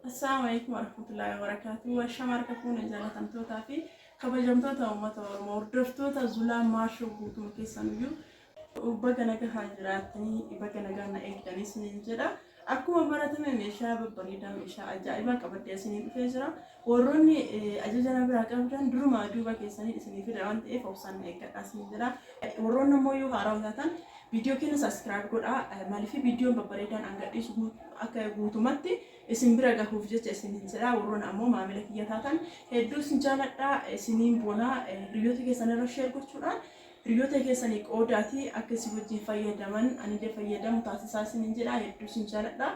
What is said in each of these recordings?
السلام عليكم ورحمة الله وبركاته. والشمار كفون إجازة تمتوتا في كبجمتوتا ومتور موردفتوتا زلام ماشو بوتو كيسانيو وبجنا كهاجراتني بجنا جانا إيجاني سنين جرا أكو مباراتنا ميشا ببريدا ميشا أجايبا كبدي سنين فيزرا وروني أجانا براكم درما دوبا كيساني سنين في روان إيه فوسان إيجا سنين جرا ورونا مويو هاراوتان فيديو كنا سبسكرايب كودا مالفي فيديو ببريدا أنجليش أكو ماتي اسم برجع هو فيجت اسمين سلا ورون أمو ما عملك ياتان هدوس نجالة اسمين بونا ريوتي كسنة رشير كتشوران ريوتي كسنة أوداتي أكسي وجه فايدة من أني ده فايدة متأسسة سنين جلا هدوس نجالة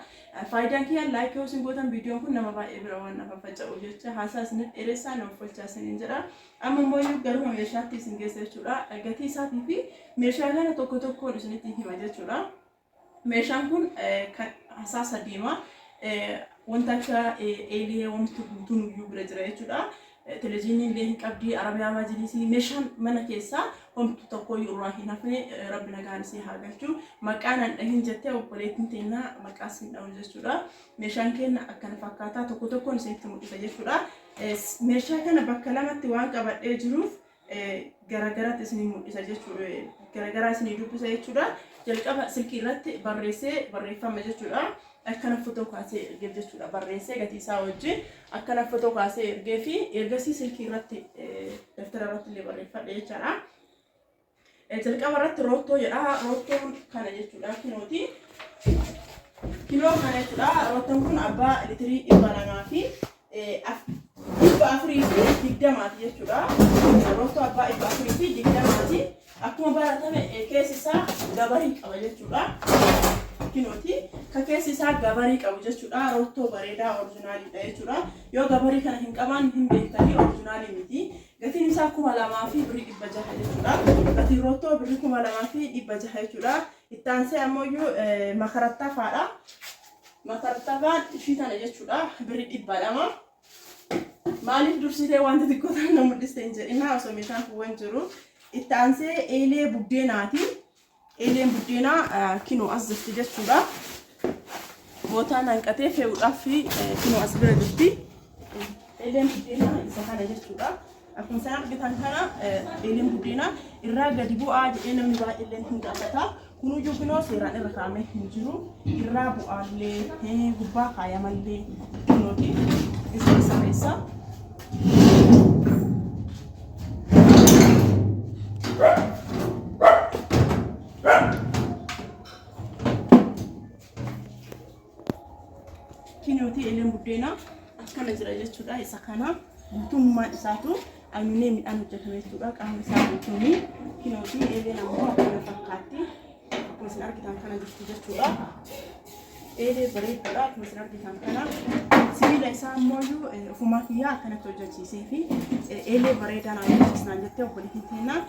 فايدة كيا لايك وسين بوتان فيديو كنا ما بقى إبراهيم نفع فجأة وجت حاسة سنة إرسا نوفل سنين جلا أما مويو قالوا ميشاتي سنجس تشورا قتي ساتي في ميشانا توكو نسني تيجي ما جتشورا ميشان كون حساسة ديما وانتاكا إليه ومتبوتون يوبر جرائتشودا تلجيني ليه كابدي عربية ماجلسي مشان منكيسا هم تتقوي الراهي نفني ربنا جالسي هاجرتشو مكان الحين جتة وبليتين تينا مكاسين أو جتشودا مشان كنا أكن فكاتا تكو نسيت متجتشودا مشان كنا بكلامة توان كبر جروف غرغرة تسني متجتشودا غرغرة سني دوب تجتشودا جلكا سلكي رت بريفا مجتشودا أكنا فوتو كاسي إرجع جتشودا بريسة قتي ساوجي أكنا فوتو كاسي إرجع في إرجع سلكي رت دفتر رت اللي بريفا ليجرا جلكا برات روتو يرا روتو كان جتشودا كيلو كان جتشودا روتو كون أبا لتري إبانا في إبا أفريقي جدا ما جتشودا روتو أبا إبا أفريقي جدا ما تي أكما براتهم كيسسا دبري أو جتشودا كنوتي ككيس ساق جباري كوجتشودا روتو بريدا أورجينالي تأجتشودا يو جباري كان هم كمان هم بيتالي أورجينالي ميتي قتي نساكم على ما في بريد بجاه جتشودا قتي روتو بريكم على ما في بجاه جتشودا التانسة أمويو مخرطة فارا مخرطة فان شيطان جتشودا بريد بلما مالي درسيته وانت تقولون نمدستنجر إنها أسميشان فوانجرو التانسة إلي بديناتي إلين بدينا كينو أزف تجسودا بوتانا انقطع في وقفي كينو أزبر دفتي إلين بدينا إسحاق جسودا أكون سنة بتان كنا إلين بدينا الرجال دبوا عاد إنا من بعد إلين هنقطع كنو جوكنو سيران الرقامه نجرو الرابو على هي غبا كايا مالي كنو دي إسا كينوتي إلين بدينا أكنا زراجة شودا إسكانا بتوم ما إساتو أمينة من أنو جتمي شودا كأنه سامي تومي كينوتي إلين أمو أكنا فكاتي مثلاً كتام كنا جت شودا إلين بريد بلا مثلاً كتام كنا سيل إسام موجو فما فيها كنا توجد سيفي إلين بريد أنا يسنا جت وبريد هنا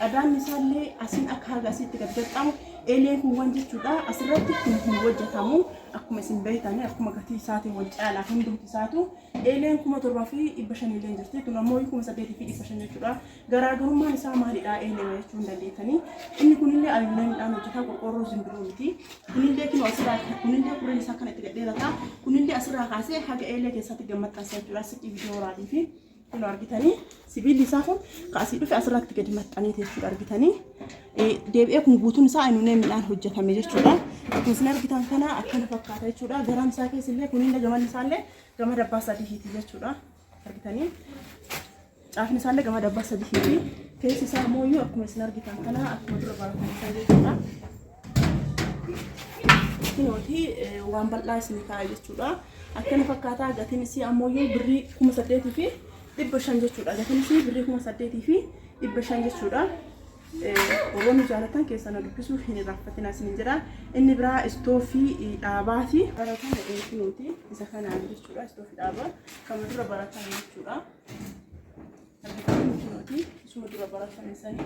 قدام مثال أسين أكهر أسيت تقدر أمو إلين هو وانجي شودا أسرت كم هو وجهتامو أكو مسين بيتاني أكو مقتي ساعتي وجه على هندو ساعتو إلين كم تربى في إبشان إلين جرتي تنامو يكون سبيتي في إبشان شودا غراغرهم ما نسا ما هريدا إلين ما يشون دليتاني إني كونيلي أيونين أنا جتا كورو زندرومتي كونيلي كنو أسرع كونيلي كورو نسا كانت تقدر تا كونيلي أسرع كاسة حاجة إلين كسات جمعت كاسة شودا سكي فيديو رادي في كنو أرجتاني سبيل لسافون كاسي في أسرع تقدمت أني تشودا أرجتاني deebi'ee kun guutuun isaa inuu midhaan hojjetame jechuudha. Kun argitan kana akkana fakkaata jechuudha. Garam isaa keessillee kunin gaman isaallee gama dabbaa sadiiti jechuudha. Argitanii caafni isaallee gama dabbaa sadiiti. Keessi isaa immoo akkuma isin argitan kana akkuma dura baratan isaa jechuudha. Kinooti waan bal'aa isin kaa'e jechuudha. Akkana fakkaata gatiin isii ammoo birrii 8,000 fi 500 jechuudha. Gatiin isii birrii 8,000 fi 500 jechuudha. وروني جالتان كيسانا دكسو هني رافتنا سنجرا إني برا استوفي داباتي براتان إنتي إذا كان عندي شورا استوفي دابا كم درا براتان شورا إنتي شو درا براتان إنساني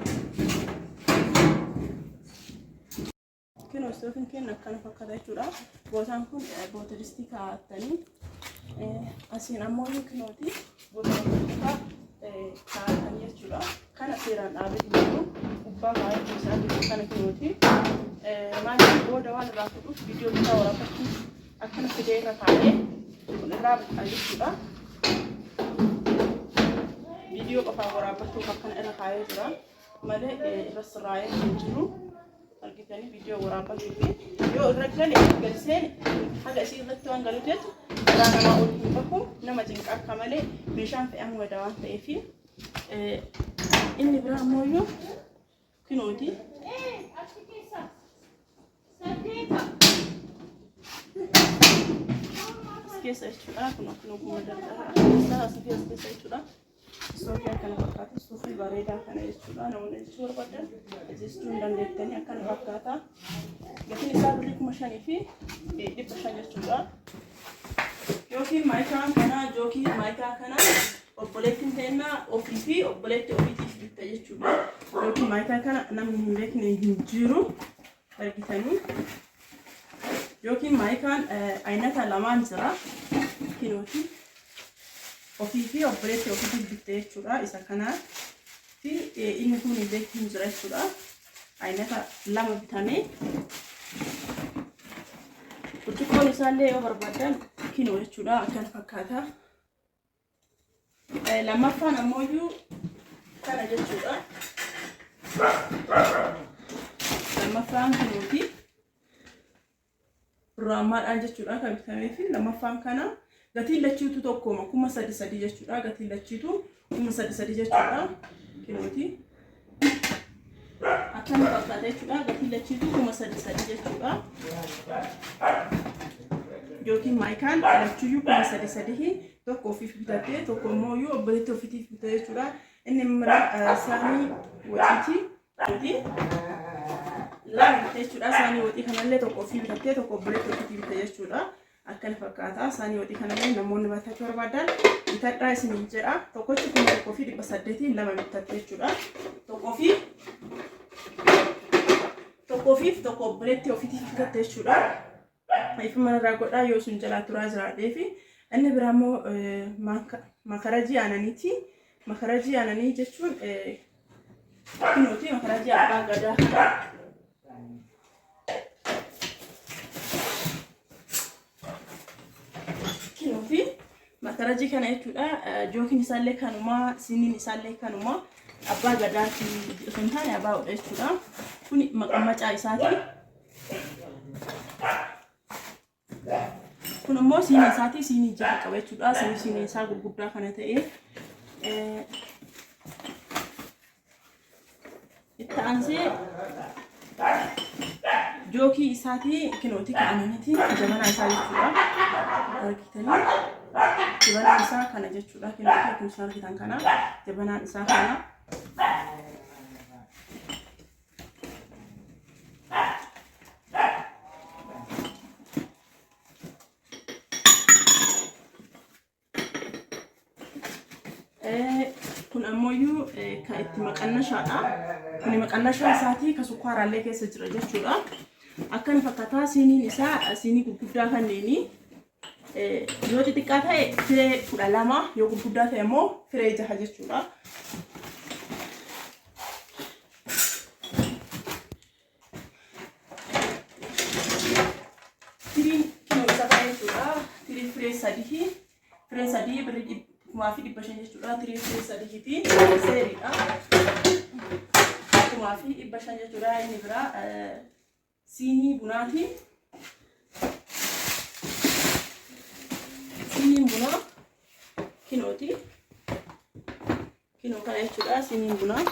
كنا استوفين كنا كنا فكذا شورا بوتان كون بوتريستيكا تاني أسين أموري كنوتي بوتريستيكا كان يشورا كان سيران أبدي منو وبا غاية مساعد كان كنوتي ما في بود وان راكو فيديو بتاع ورا أكن في ديرة ثانية irraa bitaa jechuudha. Viidiyoo qofaa waraabbachuuf akkana irra kaayee jira malee irra sirraa'ee hin jiru. Argitanii viidiyoo waraabbachuuf yoo irra gale galseen haga isii irratti waan galuuteetu irraa namaa ol hin bahu nama cinqa akka malee meeshaan fe'amu wada waan ta'eef inni biraa ammoo iyyuu kinooti. Keessa jechuudha kun akkuma guma darbaraa asii keessa jechuudha. Soofii akkana fakkaata soofii bareedaa kana jechuudha. Namoonni jechuu barbaadan jechuu hin dandeettanii akkana fakkaata. Gatiin isaa birrii 5,500 jechuudha. Yookiin maayikaan kana yookiin maayikaa kana obboleettiin ta'ennaa ofii fi obboleetti ofiitiif bitta jechuudha. Yookiin maayikaa kana namni hin beekne hin jiru argitanii. Yookiin maayikaan aynata lamaan jira kinooti. Ofii fi obboleetti ofiitiif bitta jechuudha. Isa kanaa fi inni kun hin beekne jira jechuudha. Aynata lama bitamee burcuqqoon isaallee yoo barbaadan kinoo jechuudha. Akkana fakkaata. Lammaffaan ammoo iyyuu kana jechuudha. Lammaffaan kinooti. Raamaadhaan jechuudha kan bitamee fi lammaffaan kana gatiin lachiitu tokkoma 3,300 jechuudha. Gatiin lachiitu 3,300 jechuudha. Kinooti. Akkana fakkaata jechuudha. Gatiin lachiitu 3,300 jechuudha. Yookiin maayikaan lachiyyuu 3,300 tokko ofiif bitatee tokko immoo iyyuu obboleetti ofiitiif bitatee jechuudha. Inni immoo saanii waxiiti. Lama bitatee jechuudha. Saanii waxii kanallee tokko ofii bitatee tokko obboleetti ofiitiif bitatee jechuudha. Akkana fakkaata. Saanii waxii kanallee namoonni bitachuu barbaadan bitadhaa isiniin jedha. Tokkochi 1,800 lama bitatee jechuudha. Tokko ofiif tokko obboleetti ofiitiif bitatee jechuudha. Ifuma irraa godhaa yoo sun jalaa turaa jiraadhee fi inni biraa immoo makarajii aananiiti. Makarajii aananii jechuun kinooti. Makarajii abbaa gadaa kana kinooti. Makarajii kana jechuudha. Jookiin isaallee kanuma, siniin isaallee kanuma. Abbaa gadaati osoo hin taane abbaa hodha jechuudha. Kun maqammacaa isaati. Kun immoo siinii isaati. Siinii jaha qaba jechuudha. Siinii isaa gurguddaa kana ta'ee itti aansee jookii isaati kinooti kaa'amaniiti. Jabanaa isaa jechuudha. Argitanii jabanaan isaa kana jechuudha. Kinooti akkuma isin argitan kana jabanaan isaa kana. Kun ammoo iyyuu kan itti maqannashaadha. Kun maqannashaa isaati kan sukkaaraallee keessa jira jechuudha. Akkana fakkaata. Siiniin isaa siinii gurguddaa kanneeni. Yoo xixiqqaa ta'e firee 12, yoo gurguddaa ta'e immoo firee 6 jechuudha. Tiriin kinoo isa ta'e jechuudha. Tiriin firee 3. Firee 3 birrii 1,500 jechuudha. Tiriin firee 3 seeriidha. 1,500 jechuudha. Inni biraa siinii bunaati. Siiniin bunaa kinooti. Kinoo kana jechuudha. Siiniin bunaa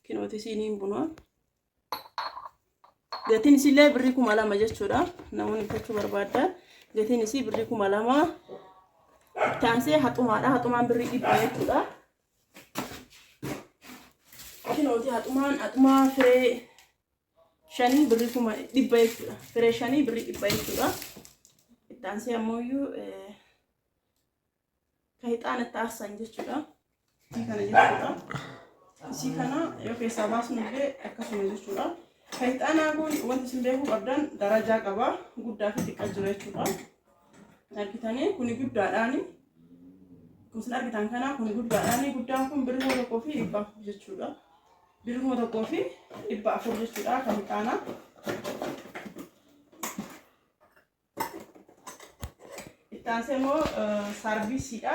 kinooti. Siiniin bunaa gatiin isillee birrii 2,000 jechuudha. Namoonni bitachuu barbaadan gatiin isii birrii 2,000. Taansee haxumaadha. Haxumaan birrii 100 jechuudha. Kinooti haxumaa firee 5 birrii 100 jechuudha. Firee 5 birrii 100 jechuudha. Itti aansee ammoo iyyuu kan ixaana itti aarsan jechuudha. Isii kana jechuudha. Isii kana yoo keessaa baasnu illee akkasuma jechuudha. Kan ixaanaa kun wanti isin beekuu qabdan darajaa qaba. Guddaa fi xiqqaa jira jechuudha. Argitanii kuni guddaadhaani. Kun isin argitan kana kuni guddaadhaani. Guddaan kun birrii 1,400 jechuudha. Birrii 1,400 jechuudha kan ixaanaa. Ittaanseemo sarbiisiidha.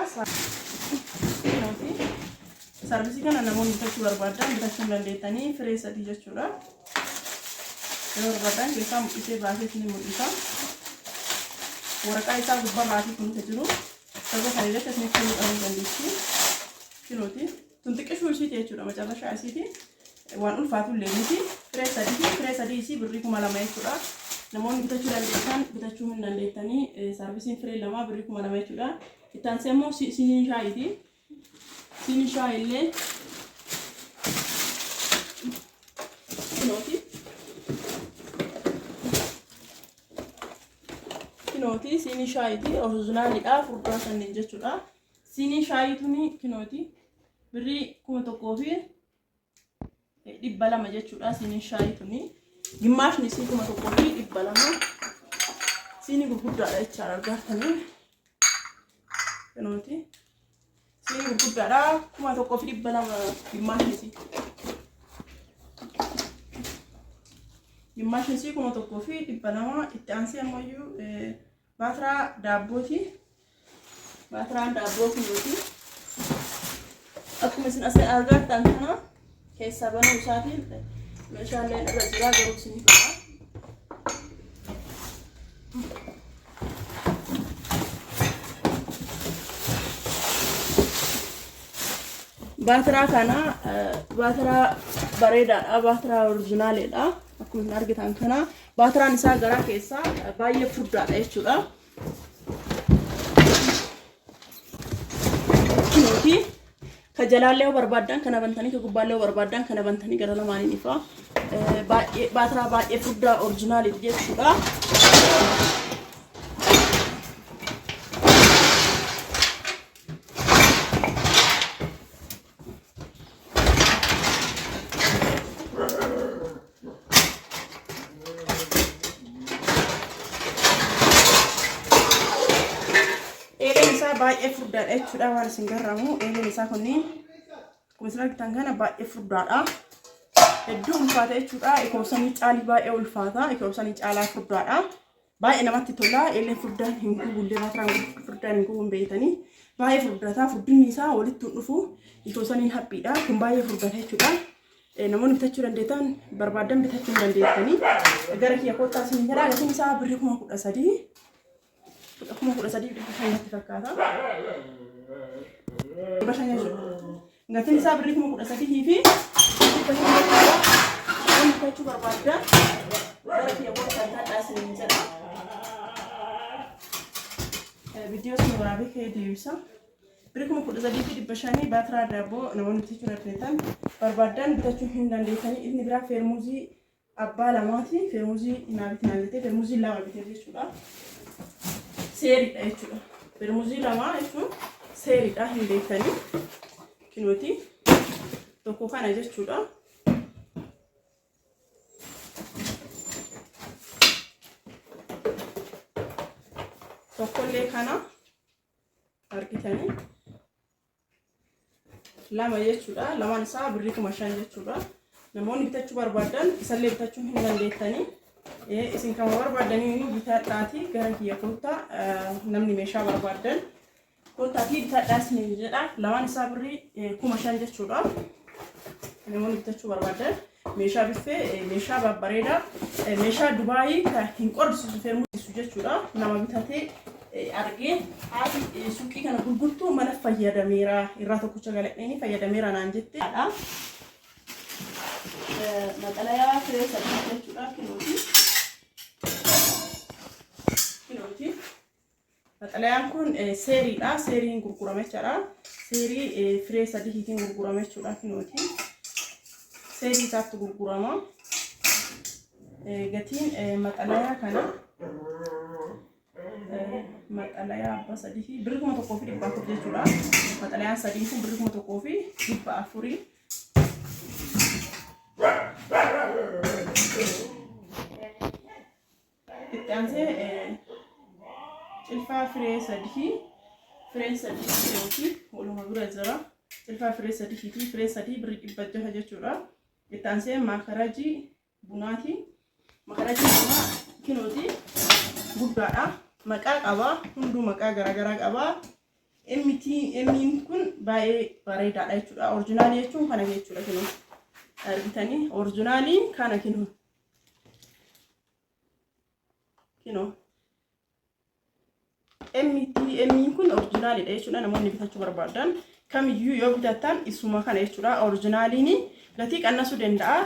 Sarbiisii kana namoonni bitachuu barbaadan bitachuu dandeettanii firee sadii jechuudha. Yeroo barbaadan keessaa mul'isee baasee ni mul'isa. Waraqaa isaa gubbaa baasii kunuunsa jiru. Sababa kana irratti asii kunuun qabuu dandeessi. Kilooti. Tun xiqqishuu isiiti jechuudha. Macarrashaa isiiti. Waan ulfaatu illee miti. Firee sadii isii birrii 2000 jechuudha. Namoonni bitachuu dandeettan bitachuu hin dandeettanii sarbiisiin firee lamaa birrii 2000 jechuudha. Ittaanseemmoo siinii shaayiiti. Siinii shaayii illee kinooti siinii shaayiiti oriijinaaliidha furdaa kanneen jechuudha. Siinii shaayii tuni kinooti birrii 1200 jechuudha. Siinii shaayii tuni gimmaashni isii 1200 siinii gurguddaadha jechaadha argaatanii kinooti siinii gurguddaadha 1200 gimmaashni isii gimmaashni isii 1200 itti aansee ammayyuu baatiraa daabbooti. Baatiraan daabboo kinooti akkuma isin asii argattan kana keessa banuu isaatiin meeshaaleen irra jiraa garuu isin fedha. Baatiraa kana baatiraa bareedaadha. Baatiraa oriijinaaliidha. Akkuma isin argitan kana baatiraan isaa garaa keessaa baay'ee furdaadha jechuudha. Kinooti kajalaallee barbaadan kana bantanii gubbaallee barbaadan kana bantanii gara lamaaniin ifa baatiraa baay'ee furdaa oriijinaaliidha jechuudha. Baay'ee furdaadha jechuudha. Waan isin garramu eeleen isaa kunniin akkuma isin argitan kana baay'ee furdaadha. Hedduu ulfaata jechuudha. Ikoobsanii caalii baay'ee ulfaata. Ikoobsanii caalaa furdaadha. Baay'ee namatti tola. Eeleen furdaan hin gubulle baatiraan furdaan hin gubuun beeytanii baay'ee furdata. Furdinni isaa walitti dhufu ikoobsaniin haphiidha. Kun baay'ee furdata jechuudha. Namoonni bitachuu dandeettan barbaadan bitachuu dandeettanii gara kiyya koottaa isin jedha. Gatiin isaa birrii 13,000 akkuma 13,000 fakkaata. Gatiin isaa birrii 13,000 fi bitachuu barbaadan gara kiyya koottaa isin jedha. Viidiyoo isin waraabee ka'ee deebisa. Birrii 13,500 baatiraa daabboo namoonni bitachuu dandeettan barbaadan bitachuu hin dandeettanii. Inni biraa feermuuzii abbaa lamaati. Feermuuzii naabiti naannetee feermuuzii lama bitee jechuudha. Seeriidha jechuudha. Feermuuzii lama jechuun seeriidha hin beektanii. Kinooti tokko kana jechuudha. Tokkollee kana argitanii lama jechuudha. Lamaan isaa birrii 5,000 jechuudha. Namoonni bitachuu barbaadan isallee bitachuu hin dandeettanii. Isin kama barbaadanii bitaadhaati gara kiyya koottaa namni meeshaa barbaadan koottaatii bitaadhaas ni jedha. Lamaan isaa birrii 5,000 jechuudha. Namoonni bitachuu barbaadan meeshaa biffee meeshaa babbareedaa meeshaa Dubaayii hin qorrisiisu feermuusisu jechuudha. Nama bitatee argee haati suuqii kana gurgurtuu mana fayyadameera irraa tokkocha galadheeni fayyadameera naan jetteedha. Maxalayaa firee sadii jechuudha. Kinooti. Maxalayaan kun seeriidha. Seeriin gurgurame jechuudha. Seerii firee sadiitiin gurgurame jechuudha. Kinooti. Seerii isaatti gurgurama. Gatiin maxalayaa kana maxalayaa abbaa sadii birrii 1,400 jechuudha. Maxalayaan sadii kun birrii 1,400. Itti aansee cilfaa firee sadii walumaa bira jira. Cilfaa firee sadii birrii 100 jechuudha. Itti aansee maakarajii bunaati. Maakarajii bunaa kinooti guddaadha. maqaa qaba hunduu maqaa garaagaraa qaba emiin kun baay'ee bareedaadha jechuudha oriijinaalii jechuun kana jechuudha kinoo argitanii oriijinaaliin kana kinoo emiin kun oriijinaaliidha jechuudha namoonni bitachuu barbaadan kamiyyuu yoo bitatan isuma kana jechuudha oriijinaaliin gatii qannasuu danda'a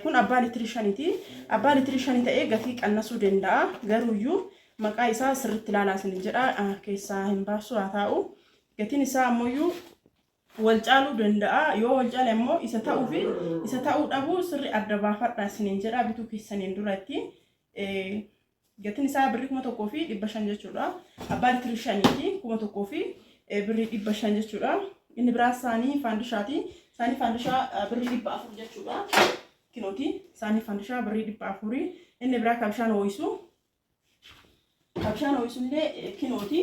kun abbaa liitirii 5ti abbaa liitirii 5 ta'ee gatii qannasuu danda'a garuuyyuu maqaa isaa sirriitti ilaalaa isin jedha keessaa hin baasu haa ta'u gatiin isaa ammoo wal caaluu danda'a yoo wal caale ammoo isa ta'uu dhabu sirri adda baafadha isin jedha bituu keessaniin duratti gatiin isaa birrii 1,500 jechuudha abbaa liitirii 5ti 1,000 birrii 500 jechuudha inni biraa saanii faandishaati saanii faandishaa birrii 400 jechuudha kinooti saanii faandishaa birrii 400 inni biraa kabshaan ho'isullee kinooti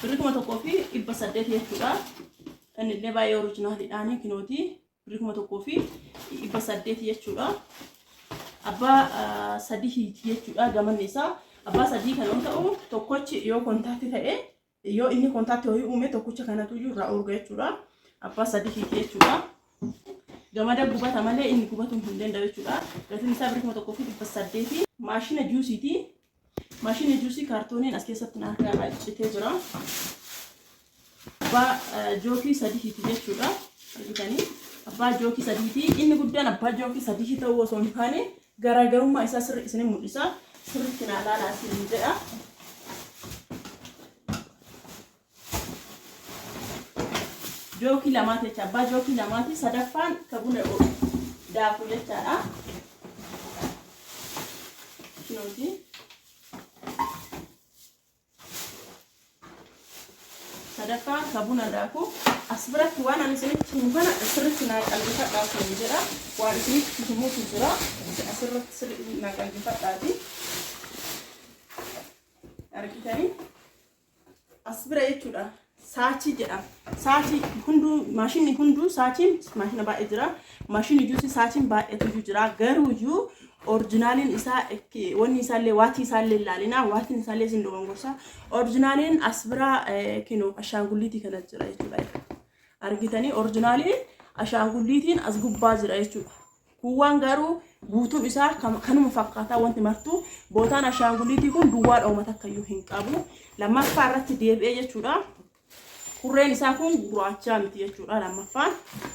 birrii 1,800 jechuudha inni illee baay'ee oriijinaaliidhaanii kinooti birrii 1,800 jechuudha abbaa sadii jechuudha gamanni isaa abbaa sadii kan ta'u tokkochi yoo kontaakti ta'e yoo inni kontaakti ho'i uume tokkocha kanatu irraa urga jechuudha abbaa sadii jechuudha gamada gubata malee inni gubatu hin danda'u jechuudha gatiin isaa birrii 1,800 maashina juusiiti maashina juusii kaartooniin as keessatti naafaa citee jira abbaa jookii sadii jechuudha argitanii abbaa jookii sadiiti inni guddaan abbaa jookii sadii ta'uu osoo hin taane garaagarummaa isaa sirri isin mul'isa sirriitti ilaalaa isin jedha jookii lamaati jecha abbaa jookii lamaati sadaffaan kabuna daakuu jechaadha kinooti sadaffaan kabuna daakuu asbiratti waan ani isinitti himana sirriitti naa qalbifadhaa isin jedha waan isinitti himuutu jira asirratti sirriitti naa qalbifadhaati argitanii asbira jechuudha saachii jedhama saachii hunduu maashinni hunduu saachiin maashina baay'ee jira maashinni juusi saachiin baay'eetu jira garuuyyuu oriijinaaliin isaa wanni isaallee waatii isaallee ilaalina waatiin isaallee isin dogongorsa oriijinaaliin asbira kinoo ashaangulliitii kana jira jechuudha argitanii oriijinaaliin ashaangulliitiin as gubbaa jira jechuudha kuwwan garuu guutuun isaa kanuma fakkaataa wanti martuu bootaan ashaangulliitii kun duwwaadha uummata akkayyuu hin qabu lammaffaa irratti deebi'ee jechuudha kurreen isaa kun gurraacha miti jechuudha lammaffaan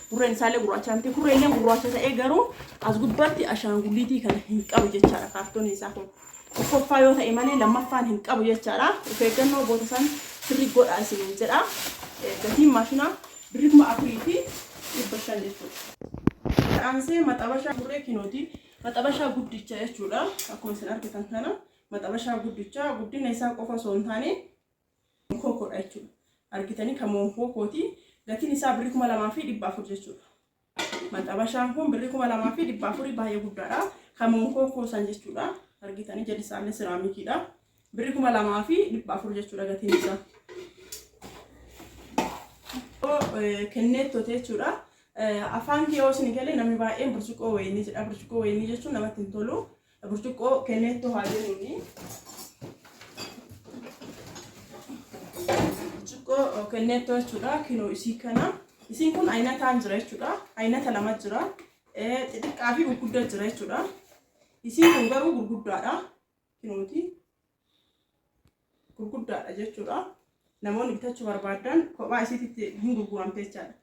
kurreen isaallee gurraacha miti kurreenillee gurraacha ta'ee garuu as gubbaatti ashaangulliitii kana hin qabu jechaadha kaartoonni isaa kun tokkoffaa yoo ta'e malee lammaffaan hin qabu jechaadha of eeggannoo boota san sirrii godhaa isin jedha gatiin maashinaa birrii 4,500 jechuudha aansee maxabashaa burree kinooti maxabashaa guddicha jechuudha akkuma isin argitan kana maxabashaa guddicha guddina isaa qofa osoo hin taane kookoodha jechuudha argitanii kamoon kookooti gatiin isaa birrii 2,400 jechuudha maxabashaan kun birrii 2,400 baay'ee guddaadha kamoon kookoo san jechuudha argitanii jalli isaallee siraamikiidha birrii 2,400 jechuudha gatiin isaa kenneettote jechuudha afaan kiyoo isin galee namni baay'een burcuqqoo wayinii jedha burcuqqoo wayinii jechuun namatti hin tolu burcuqqoo kenneettoo haa jennuuni burcuqqoo kenneettoo jechuudha kinoo isii kana isiin kun ayinataan jira jechuudha ayinata lama jira xixiqqaa fi gurguddaa jira jechuudha isiin kun garuu gurguddaadha kinooti gurguddaadha jechuudha namoonni bitachuu barbaadan kophaa isiitti hin gurguramte jechaadha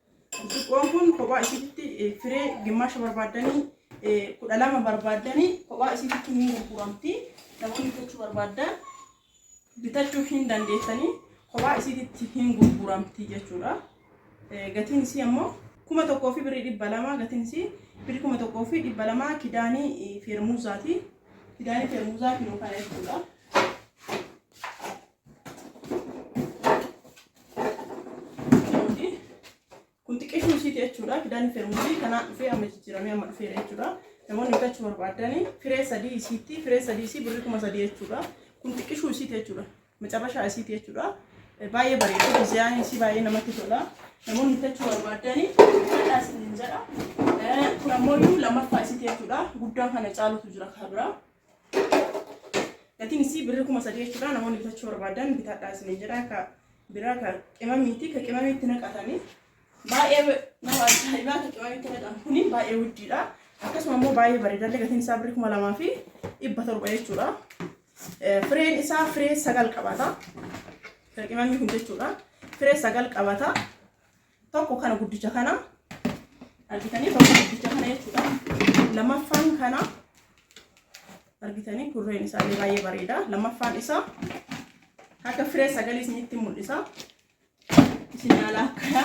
burcuqqoon kun kophaa isiitti firee gimmaasha barbaadanii 12 barbaadanii kophaa isiitti hin gurguramti namoonni bitachuu barbaadan bitachuu hin dandeessanii kophaa isiitti hin gurguramti jechuudha gatiin isii ammoo 1,200 gatiin isii birrii 1,200 kidaanii feermuuzaati kidaanii feermuuzaa kinoo kana jechuudha jechuudha kidaanii feermuuzii kana dhufee amma jijjiiramee amma dhufeera jechuudha namoonni bitachuu barbaadanii firee sadii isiitti firee sadii isii birrii 3,000 jechuudha kun xiqqishuu isiitti jechuudha macabashaa isiitti jechuudha baay'ee bareedu dizaayinii isii baay'ee namatti tola namoonni bitachuu barbaadanii fedhaa isin jedha kun ammoo iyyuu lammaffaa isiiti jechuudha. Guddaa kana caalutu jira kan biraa. Gatiin isii birrii 3,000 jechuudha. Namoonni bitachuu barbaadan bitadhaa isin jedha. Ka biraa ka qimamiiti. Ka qimamiitti naqatanii baay'ee nama ajaa'ibaa ka qimamiitti naqan kuni baay'ee guddiidha. Akkasuma immoo baay'ee bareedallee gatiin isaa birrii 2,700 jechuudha. Fireen isaa firee 9 qabata. Ka qimamii kun jechuudha. Firee 9 qabata. Tokko kana guddicha kana argitanii tokko guddicha kana jechuudha. Lammaffaan kana argitanii kurreen isaallee baay'ee bareeda. Lammaffaan isaa akka firee 9 isinitti mul'isa. Isin yaala akkana.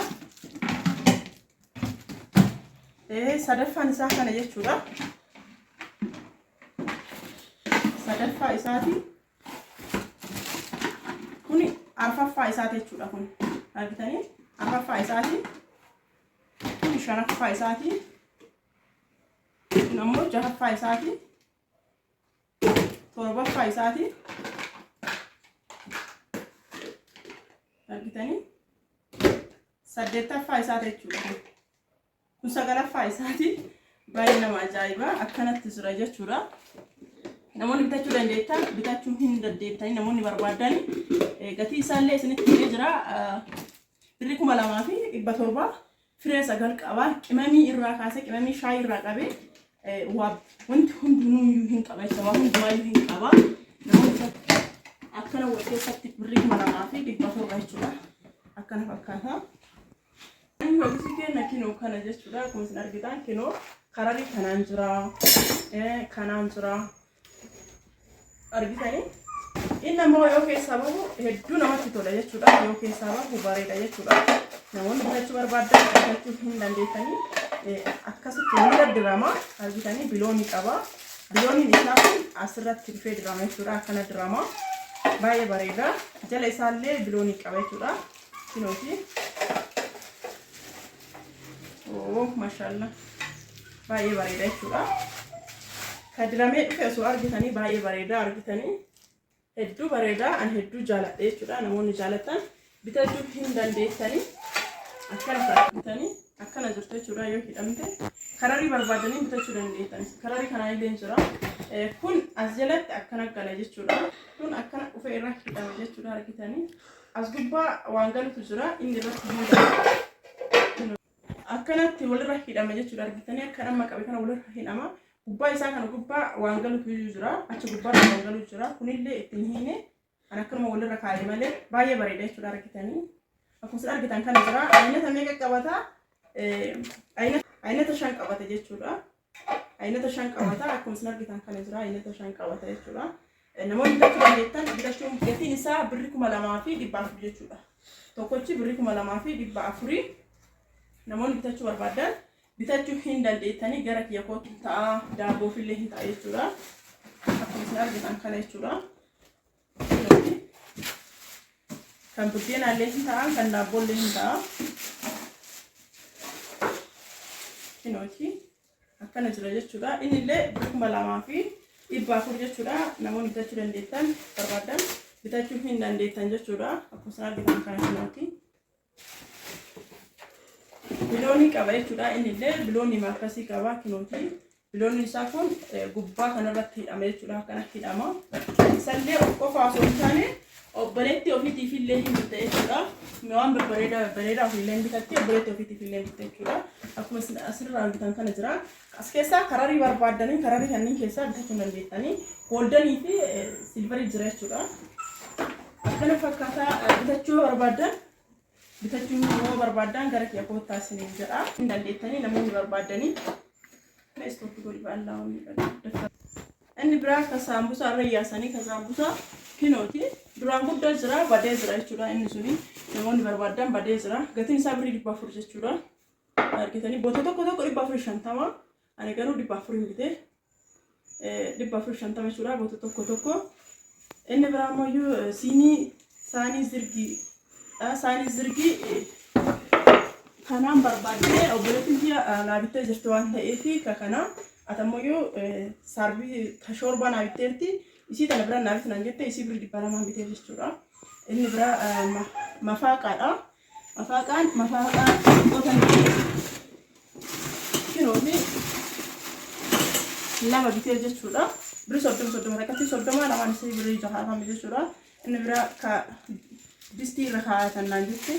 Sadaffaan isaa kana jechuudha. Sadaffaa isaati. Kuni arfaffaa isaati jechuudha kun. Argitanii arfaffaa isaati. Kuni shanaffaa isaati. Kun ammoo jahaffaa isaati. Torbaffaa isaati. Argitanii saddeettaffaa isaati jechuudha. Kun sagalaffaa isaati. Baay'ee nama ajaa'ibaa akkanatti jira jechuudha. Namoonni bitachuu dandeettan bitachuu hin dandeettani namoonni barbaadan gatii isaallee isinitti jira. Birrii 2,700 firee 9 qaba. Qimamii irraa kaasee qimamii shaayii irraa qabee wanti hundinuu hin qaba jechuudha. Hundumaayyuu hin qaba. Namoonni akkana wal keessatti birrii 2,700 jechuudha. Akkana fakkaata. Inni hojii keenya kinoo kana jechuudha. Akkuma isin argitan kinoo kararii kanaan jira. Kanaan jira. Argitanii? Inni ammoo yoo keessaa bahu hedduu namatti tola jechuudha. Yoo keessaa bahu bareeda jechuudha. Namoonni bitachuu barbaadan bitachuu hin dandeessanii akkasitti hunda dirama argitanii biloonii qaba. Bilooniin isaa kun asirratti dhufee dirama jechuudha. Akkana dirama. Baay'ee bareeda. Jala isaallee biloonii qaba jechuudha. Kinooti. Mashallah. Baay'ee bareeda jechuudha. Kadiramee dhufe osoo argitanii baay'ee bareeda argitanii. Hedduu bareeda an hedduu jaaladha jechuudha. Namoonni jaalatan bitachuu hin dandeessanii akkana argitanii akkana jirtu jechuudha. Yoo hidhamte kararii barbaadanii bitachuu dandeessan. Kararii kanaa illee jira. Kun as jalatti akkana gala jechuudha. Kun akkana dhufe irra hidhama jechuudha argitanii. As gubbaa waan galutu jira. Inni irratti hidhama. Akkanatti walirra hidhama jechuudha argitanii. Akkana amma qabe kana walirra hidhama. Gubbaa isaa kana gubbaa waan galutu jira. Achi gubbaa waan galutu jira. Kunillee ittiin hiine an akkanuma walirra kaa'ee malee baay'ee bareeda jechuudha argitanii. Akkuma isin argitan kana jira. Aynata meeqa qabata? Aynata 5 qabata jechuudha. Aynata 5 qabata. Akkuma isin argitan kana jira. Aynata 5 qabata jechuudha. Namoonni bitachuu dandeettan bitachuun gatiin isaa birrii 2,400 jechuudha. Tokkochi birrii 2,400. Namoonni bitachuu barbaadan bitachuu hin dandeettanii gara kiyya kootti ta'a daabboo fillee hin ta'a jechuudha. Akkuma isin argitan kana jechuudha. Kan buddeenaallee hin ta'a kan daabboollee hin ta'a. Kinooti akkana jira jechuudha. Innillee 2,400 jechuudha. Namoonni bitachuu dandeettan barbaadan bitachuu hin dandeettan jechuudha. Akkuma isin argitan kana kinooti. Biloonii qaba jechuudha. Innillee biloonii maakasii qaba kinooti. Biloonni isaa kun gubbaa kanarratti hidhama jechuudha. Akkanatti hidhama. Isallee qofa osoo hin taane obboleetti ofiitiif illee hin bitta jechuudha. Waan bareedaa ofiillee hin bitatti obboleetti ofiitiif illee hin bitta jechuudha. Akkuma asirraa argitan kana jira. As keessaa kararii barbaadanii kararii kanneen keessaa bitachuu dandeettanii goldanii fi silvarii jira jechuudha. Akkana fakkaataa bitachuu barbaadan bitachuu yoo barbaadan gara kiyya koottaa isiniin jedha. Hin dandeettanii namoonni barbaadanii istoofii godhi baallaa inni biraa ka saambusaa irra yaasanii ka saambusaa kinooti. Duraan guddaa jira badee jira jechuudha. Inni suni namoonni barbaadan badee jira. Gatiin isaa birrii 400 jechuudha. Argitanii boota tokko 450. Ani garuu 400 bitee 450 jechuudha boota tokko. Inni biraa ammoo saanii zirgii kanaan barbaadee obboleettiin ji'a naabittee jirtu waan ta'eef kana atammoo sarbii shoorba naabitteerti isii tana bira naabitti naan jette isii birrii 200 bitee jechuudha. Inni bira mafaaqaadha. Mafaaqaan qotan kilooti lama bitee jechuudha. Birrii soddoma rakkatti soddoma lamaan isii birrii jahaafame jechuudha. Inni bira ka distii irra kaa'atan naan jetti.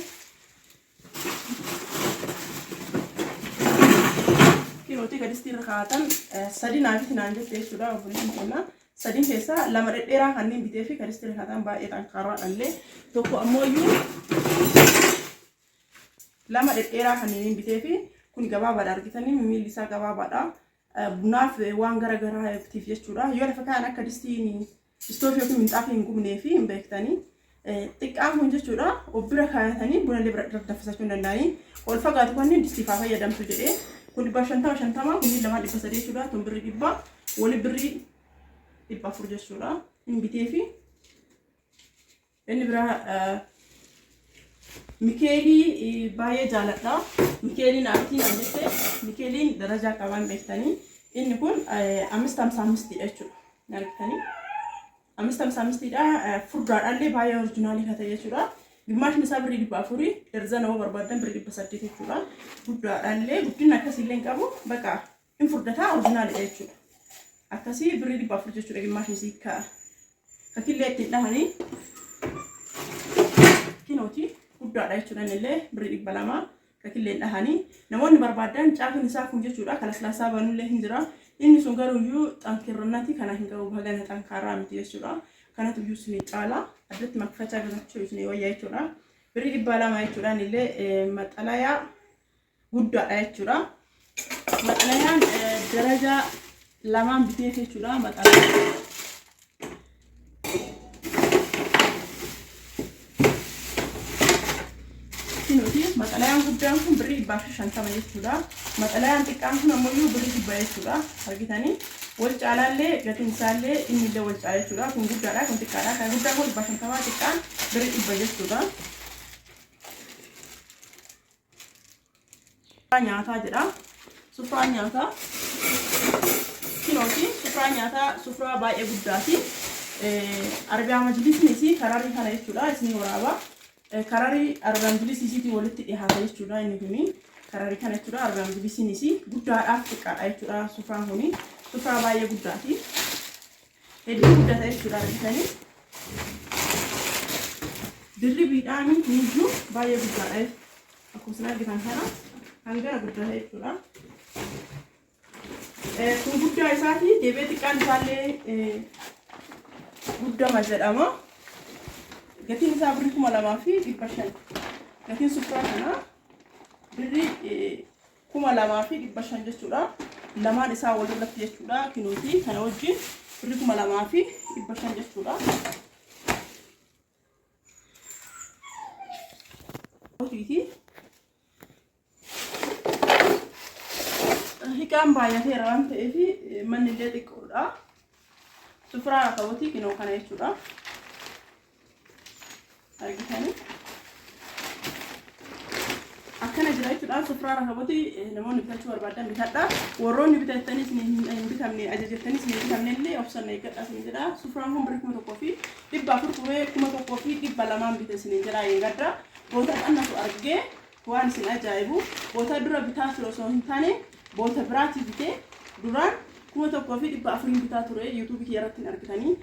Kilooti ka distii irra kaa'atan sadi naafiti naan jetti jechuudha. Obboleettiin kennaa. Sadin keessaa lama dhedheeraa kanneen bitee fi ka distii irra kaa'atan baay'ee xankaaroodhallee tokko ammoo iyyuu lama dhedheeraa kanneen bitee fi kun gabaabaadha argitanii miilli isaa gabaabaadha. Bunaaf waan garaagaraa iftiif jechuudha. Yoo lafa kaan akka distiin istoofii yookiin minxaafii hin gubnee fi hin beektanii xiqqaan kun jechuudha. Obbira kaayatanii bunallee bira daffisachuu hin danda'anii. Ol fagaatu kanneen distiifaa fayyadamtu jedhee kun 50 kun 200 jechuudha. Tun birrii 100 wali birrii 400 jechuudha. Hin bitee fi inni biraa Mikeelii baay'ee jaaladha. Mikeeliin artiin ajjettee Mikeeliin darajaa qaban beektanii inni kun 555 jechuudha. Argitanii 555 furdaadhaallee baay'ee oriijinaalii kan ta'e jechuudha. Gimmaashni isaa birrii 400 darzana hoo barbaadan birrii 800 jechuudha. Guddaadhaallee guddina akkasiillee hin qabu bakka hin furdataa oriijinaalidha jechuudha. Akkasii birrii 400 jechuudha gimmaashni isii ka killee ittiin dhahanii kinooti. Guddaadha jechuudha illee birrii 200 ka killeen dhahanii namoonni barbaadan caafiin isaa kun jechuudha kalaslaasaa banullee hin jira inni sun garuu xankirrannati kana hin qabu hagana xankaaraa miti jechuudha kanatu iyyuu isin caala addatti makfachaa gammachuu isin wayyaa jechuudha birrii 200 jechuudha illee maxalayaa guddaadha jechuudha maxalayaan darajaa lamaan bitee jechuudha maxalayaa Maxalayaan guddaan kun birrii 150 jechuudha. Maxalayaan xiqqaan kun ammoo birrii 100 jechuudha. Argitanii wal caalaallee gatiin isaallee inni illee wal caala jechuudha. Kun guddaadha kun xiqqaadha. Kan guddaan kun 150 xiqqaan birrii 100 jechuudha. Nyaataa jedha. Sufraa nyaataa. Kinooti sufraa nyaataa sufraa baay'ee guddaati. Arabiyaa majlisni kararri kana jechuudha. Isin waraabaa. Karari argaan bilisisiitii walitti dhiyaata jechuudha inni kuni karari kana jechuudha argaan bilisisiinisi guddaadhaaf xiqqaadha jechuudha sufraan kuni sufraa baay'ee guddaati hedduu guddata jechuudha argitanii dirribiidhaan niyyuu baay'ee guddaadha akkuma isin argitan kana hangana guddata jechuudha kun guddaa isaati deebee xiqqaan isaallee guddama jedhama. Gatiin isaa birrii 2,500 gatiin sufraa kana birrii 2,500 jechuudha. Lamaan isaa wal irratti jechuudha. Kilooti kana wajjin birrii 2,500 jechuudha. Hiikaan baay'ateera waan ta'eef manni illee xiqqoodha. Sufraa rakabootii kinoo kana jechuudha. Argitanii akkana jira jechuudha sufraa rakabootii namoonni bitachuu barbaadan bitadha warroonni bitattanis hin bitamne ajajattanis hin bitamne illee obsanna eeggadha isin jedha sufraan kun birrii 1,400 turee 1,200 bite isin jedha eeggadha boota qannatu argee waan isin ajaa'ibu boota dura bitaa ture osoo hin taane boota biraatti bitee duraan 1,400 bitaa ture YouTube irratti argitanii